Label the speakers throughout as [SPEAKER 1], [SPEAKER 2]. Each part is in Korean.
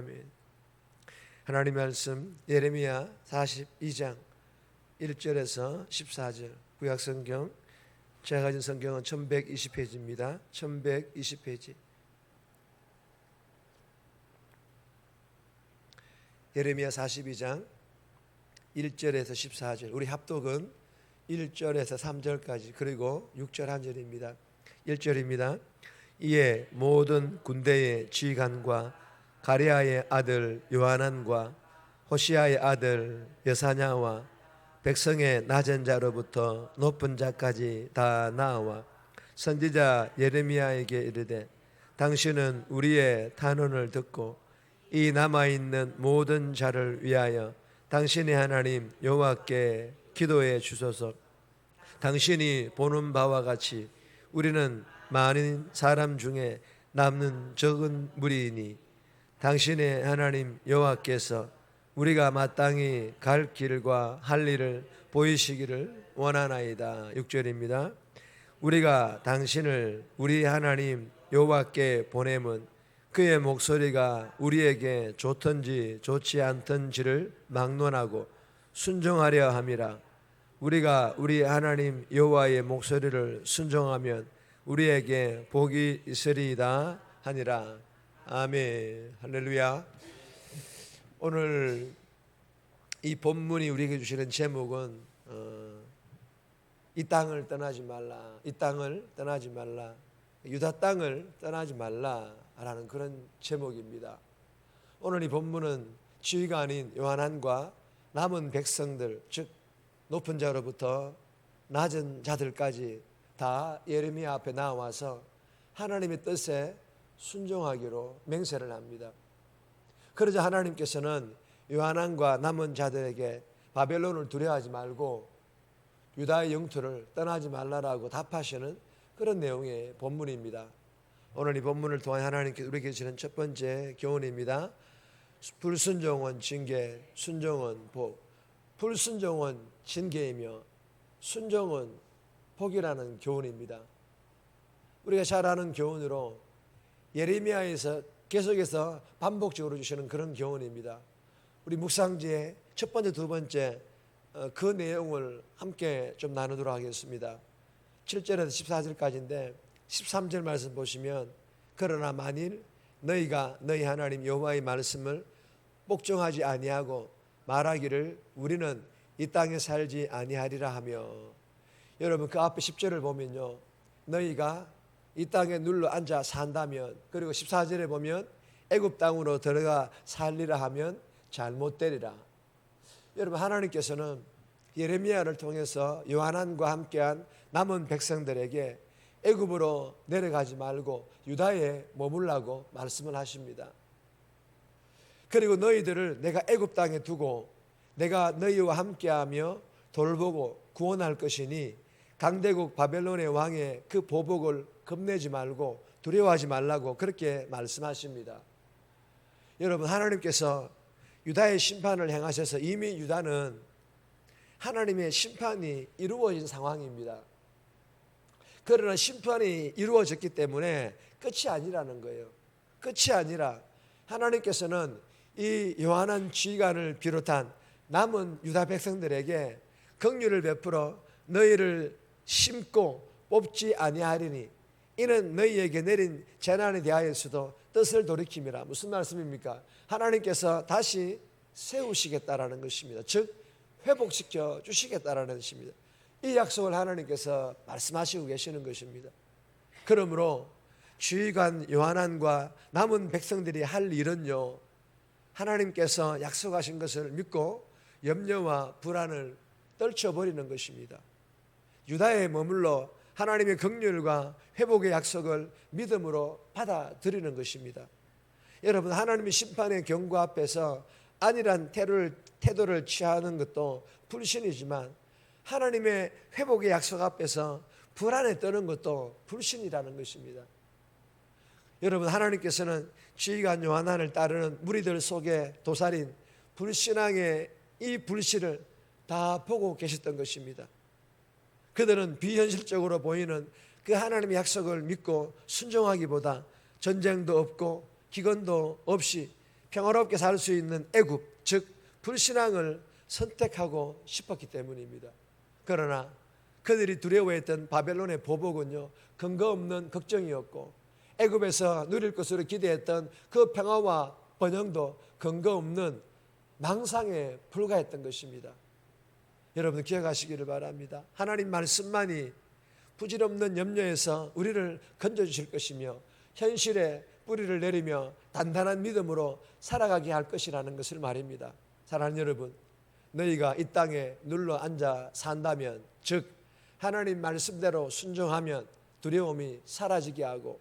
[SPEAKER 1] 아멘. 하나님 말씀 예레미야 42장 1절에서 14절. 구약성경 제가 가진 성경은 1120페이지입니다. 1120페이지. 예레미야 42장 1절에서 14절. 우리 합독은 1절에서 3절까지 그리고 6절 한 절입니다. 1절입니다. 이에 모든 군대의 지휘관과 가랴의 아들 요하난과 호시아의 아들 여사냐와 백성의 낮은 자로부터 높은 자까지 다 나와 선지자 예레미야에게 이르되 당신은 우리의 탄원을 듣고 이 남아있는 모든 자를 위하여 당신의 하나님 여호와께 기도해 주소서. 당신이 보는 바와 같이 우리는 많은 사람 중에 남는 적은 무리이니 당신의 하나님 여호와께서 우리가 마땅히 갈 길과 할 일을 보이시기를 원하나이다. 6절입니다. 우리가 당신을 우리 하나님 여호와께 보내면 그의 목소리가 우리에게 좋든지 좋지 않든지를 막론하고 순종하려 함이라. 우리가 우리 하나님 여호와의 목소리를 순종하면 우리에게 복이 있으리이다 하니라. 아멘. 할렐루야. 오늘 이 본문이 우리에게 주시는 제목은 이 땅을 떠나지 말라. 이 땅을 떠나지 말라. 유다 땅을 떠나지 말라라는 그런 제목입니다. 오늘 이 본문은 지휘관인 요한안과 남은 백성들, 즉 높은 자로부터 낮은 자들까지 다 예레미야 앞에 나와서 하나님의 뜻에 순종하기로 맹세를 합니다. 그러자 하나님께서는 요한안과 남은 자들에게 바벨론을 두려워하지 말고 유다의 영토를 떠나지 말라라고 답하시는 그런 내용의 본문입니다. 오늘 이 본문을 통해 하나님께서 우리에게 주시는 첫 번째 교훈입니다. 불순종은 징계, 순종은 복. 불순종은 징계이며 순종은 복이라는 교훈입니다. 우리가 잘 아는 교훈으로 예레미야에서 계속해서 반복적으로 주시는 그런 교훈입니다. 우리 묵상지의 첫 번째, 두 번째 그 내용을 함께 좀 나누도록 하겠습니다. 7절에서 14절까지인데 13절 말씀 보시면 그러나 만일 너희가 너희 하나님 여호와의 말씀을 복종하지 아니하고 말하기를 우리는 이 땅에 살지 아니하리라 하며, 여러분 그 앞에 10절을 보면요, 너희가 이 땅에 눌러 앉아 산다면, 그리고 14절에 보면 애굽 땅으로 들어가 살리라 하면 잘못되리라. 여러분 하나님께서는 예레미야를 통해서 요한안과 함께한 남은 백성들에게 애굽으로 내려가지 말고 유다에 머물라고 말씀을 하십니다. 그리고 너희들을 내가 애굽 땅에 두고 내가 너희와 함께하며 돌보고 구원할 것이니 강대국 바벨론의 왕의 그 보복을 겁내지 말고 두려워하지 말라고 그렇게 말씀하십니다. 여러분 하나님께서 유다의 심판을 행하셔서 이미 유다는 하나님의 심판이 이루어진 상황입니다. 그러나 심판이 이루어졌기 때문에 끝이 아니라는 거예요. 끝이 아니라 하나님께서는 이 요한안 지휘관을 비롯한 남은 유다 백성들에게 긍휼을 베풀어 너희를 심고 뽑지 아니하리니 이는 너희에게 내린 재난에 대하여서도 뜻을 돌이킴이라. 무슨 말씀입니까? 하나님께서 다시 세우시겠다라는 것입니다. 즉 회복시켜 주시겠다라는 것입니다. 이 약속을 하나님께서 말씀하시고 계시는 것입니다. 그러므로 지휘관 요한안과 남은 백성들이 할 일은요, 하나님께서 약속하신 것을 믿고 염려와 불안을 떨쳐버리는 것입니다. 유다에 머물러 하나님의 긍휼과 회복의 약속을 믿음으로 받아들이는 것입니다. 여러분 하나님의 심판의 경고 앞에서 안일한 태도를 취하는 것도 불신이지만 하나님의 회복의 약속 앞에서 불안에 떠는 것도 불신이라는 것입니다. 여러분 하나님께서는 지휘관 요한안을 따르는 무리들 속에 도살인 불신앙의 이 불씨를 다 보고 계셨던 것입니다. 그들은 비현실적으로 보이는 그 하나님의 약속을 믿고 순종하기보다 전쟁도 없고 기근도 없이 평화롭게 살 수 있는 애굽, 즉 불신앙을 선택하고 싶었기 때문입니다. 그러나 그들이 두려워했던 바벨론의 보복은요, 근거 없는 걱정이었고, 애굽에서 누릴 것으로 기대했던 그 평화와 번영도 근거 없는 망상에 불과했던 것입니다. 여러분 기억하시기를 바랍니다. 하나님 말씀만이 부질없는 염려에서 우리를 건져주실 것이며 현실에 뿌리를 내리며 단단한 믿음으로 살아가게 할 것이라는 것을 말입니다. 사랑하는 여러분, 너희가 이 땅에 눌러 앉아 산다면, 즉 하나님 말씀대로 순종하면 두려움이 사라지게 하고,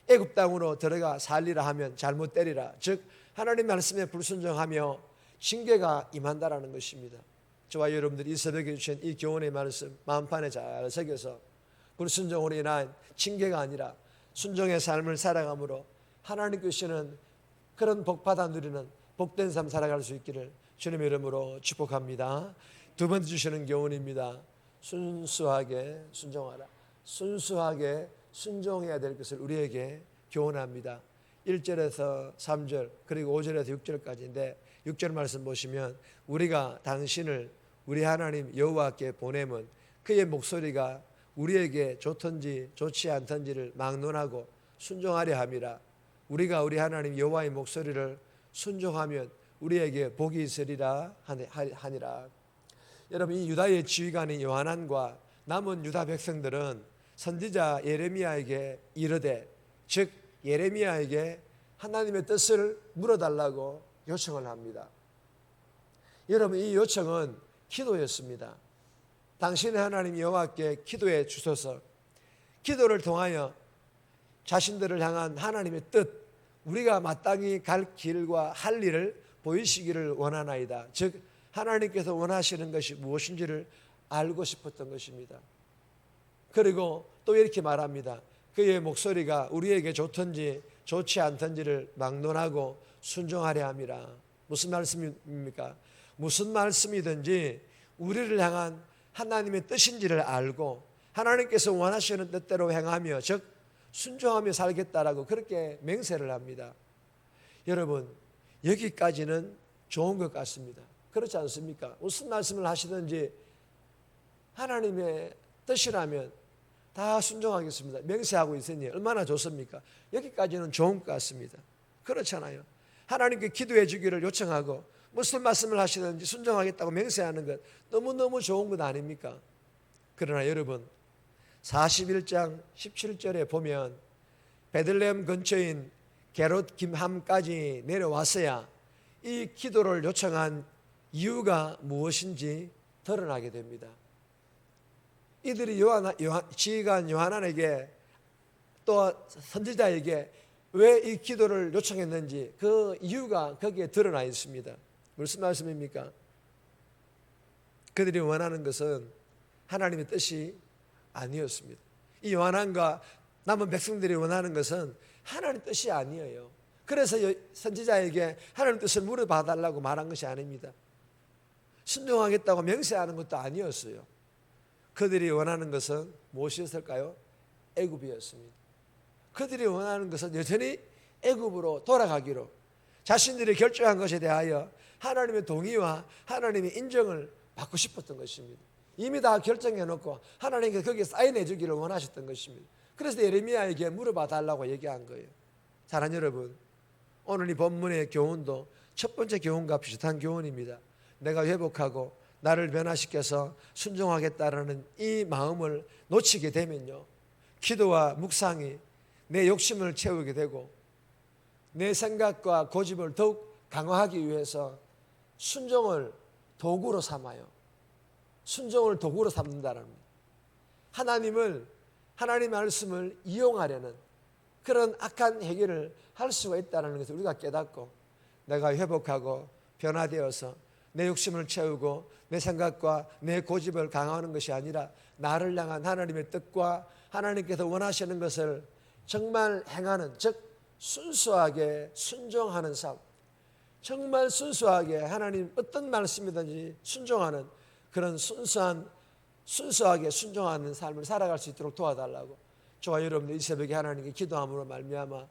[SPEAKER 1] 애굽 땅으로 들어가 살리라 하면 잘못 때리라, 즉 하나님 말씀에 불순종하며 징계가 임한다라는 것입니다. 저와 여러분들이 이 새벽에 주신 이 교훈의 말씀 마음판에 잘 새겨서 불순종으로 인한 징계가 아니라 순종의 삶을 살아감으로 하나님께 주시는 그런 복받아 누리는 복된 삶 살아갈 수 있기를 주님의 이름으로 축복합니다. 두 번째 주시는 교훈입니다. 순수하게 순종하라. 순수하게 순종해야 될 것을 우리에게 교훈합니다. 1절에서 3절 그리고 5절에서 6절까지인데 6절 말씀 보시면, 우리가 당신을 우리 하나님 여호와께 보내면 그의 목소리가 우리에게 좋든지 좋지 않든지를 막론하고 순종하려 함이라. 우리가 우리 하나님 여호와의 목소리를 순종하면 우리에게 복이 있으리라 하니라. 여러분, 이 유다의 지휘관인 요하난과 남은 유다 백성들은 선지자 예레미야에게 이르되, 즉 예레미야에게 하나님의 뜻을 물어달라고 요청을 합니다. 여러분, 이 요청은 기도였습니다. 당신의 하나님 여호와께 기도해 주소서. 기도를 통하여 자신들을 향한 하나님의 뜻, 우리가 마땅히 갈 길과 할 일을 보이시기를 원하나이다. 즉 하나님께서 원하시는 것이 무엇인지를 알고 싶었던 것입니다. 그리고 또 이렇게 말합니다. 그의 목소리가 우리에게 좋든지 좋지 않든지를 막론하고 순종하려 함이라. 무슨 말씀입니까? 무슨 말씀이든지 우리를 향한 하나님의 뜻인지를 알고 하나님께서 원하시는 뜻대로 행하며, 즉 순종하며 살겠다라고 그렇게 맹세를 합니다. 여러분, 여기까지는 좋은 것 같습니다. 그렇지 않습니까? 무슨 말씀을 하시든지 하나님의 뜻이라면 다 순종하겠습니다. 맹세하고 있으니 얼마나 좋습니까? 여기까지는 좋은 것 같습니다. 그렇잖아요. 하나님께 기도해 주기를 요청하고 무슨 말씀을 하시든지 순종하겠다고 맹세하는 것 너무너무 좋은 것 아닙니까? 그러나 여러분, 41장 17절에 보면 베들레헴 근처인 게롯 김함까지 내려왔어야 이 기도를 요청한 이유가 무엇인지 드러나게 됩니다. 이들이 지휘관 요하난에게 또 선지자에게 왜 이 기도를 요청했는지 그 이유가 거기에 드러나 있습니다. 무슨 말씀입니까? 그들이 원하는 것은 하나님의 뜻이 아니었습니다. 이 요한과 남은 백성들이 원하는 것은 하나님의 뜻이 아니에요. 그래서 선지자에게 하나님의 뜻을 물어봐달라고 말한 것이 아닙니다. 순종하겠다고 맹세하는 것도 아니었어요. 그들이 원하는 것은 무엇이었을까요? 애굽이었습니다. 그들이 원하는 것은 여전히 애굽으로 돌아가기로, 자신들이 결정한 것에 대하여 하나님의 동의와 하나님의 인정을 받고 싶었던 것입니다. 이미 다 결정해놓고 하나님께 거기에 사인해 주기를 원하셨던 것입니다. 그래서 예레미야에게 물어봐 달라고 얘기한 거예요. 사랑하는 여러분, 오늘 이 본문의 교훈도 첫 번째 교훈과 비슷한 교훈입니다. 내가 회복하고 나를 변화시켜서 순종하겠다라는 이 마음을 놓치게 되면요, 기도와 묵상이 내 욕심을 채우게 되고 내 생각과 고집을 더욱 강화하기 위해서 순종을 도구로 삼아요. 순종을 도구로 삼는다는 겁니다. 하나님 말씀을 이용하려는 그런 악한 해결을 할 수가 있다는 것을 우리가 깨닫고, 내가 회복하고 변화되어서 내 욕심을 채우고 내 생각과 내 고집을 강화하는 것이 아니라 나를 향한 하나님의 뜻과 하나님께서 원하시는 것을 정말 행하는, 즉 순수하게 순종하는 삶, 정말 순수하게 하나님 어떤 말씀이든지 순종하는 그런 순수하게 순종하는 삶을 살아갈 수 있도록 도와달라고 저와 여러분들 이 새벽에 하나님께 기도함으로 말미암아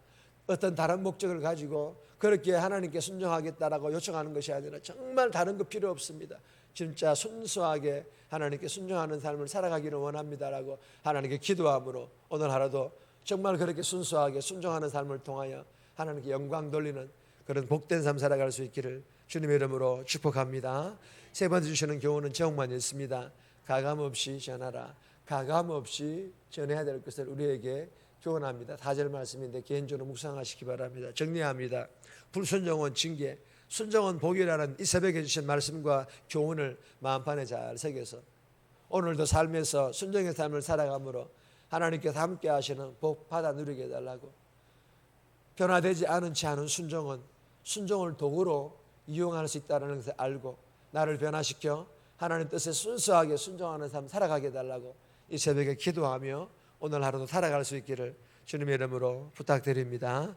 [SPEAKER 1] 어떤 다른 목적을 가지고 그렇게 하나님께 순종하겠다라고 요청하는 것이 아니라 정말 다른 거 필요 없습니다. 진짜 순수하게 하나님께 순종하는 삶을 살아가기를 원합니다라고 하나님께 기도함으로 오늘 하루도 정말 그렇게 순수하게 순종하는 삶을 통하여 하나님께 영광 돌리는 그런 복된 삶 살아갈 수 있기를 주님의 이름으로 축복합니다. 세 번째 주시는 교훈은 제목만 있습니다. 가감없이 전하라. 가감없이 전해야 될 것을 우리에게 교훈합니다. 4절 말씀인데 개인적으로 묵상하시기 바랍니다. 정리합니다. 불순종은 징계, 순종은 복이라는 이 새벽에 주신 말씀과 교훈을 마음판에 잘 새겨서 오늘도 삶에서 순종의 삶을 살아가므로 하나님께서 함께 하시는 복 받아 누리게 해달라고, 변화되지 않은지 않은 순종은 순종을 도구로 이용할 수 있다는 것을 알고 나를 변화시켜 하나님 뜻에 순수하게 순종하는 삶 살아가게 해달라고 이 새벽에 기도하며 오늘 하루도 살아갈 수 있기를 주님의 이름으로 부탁드립니다.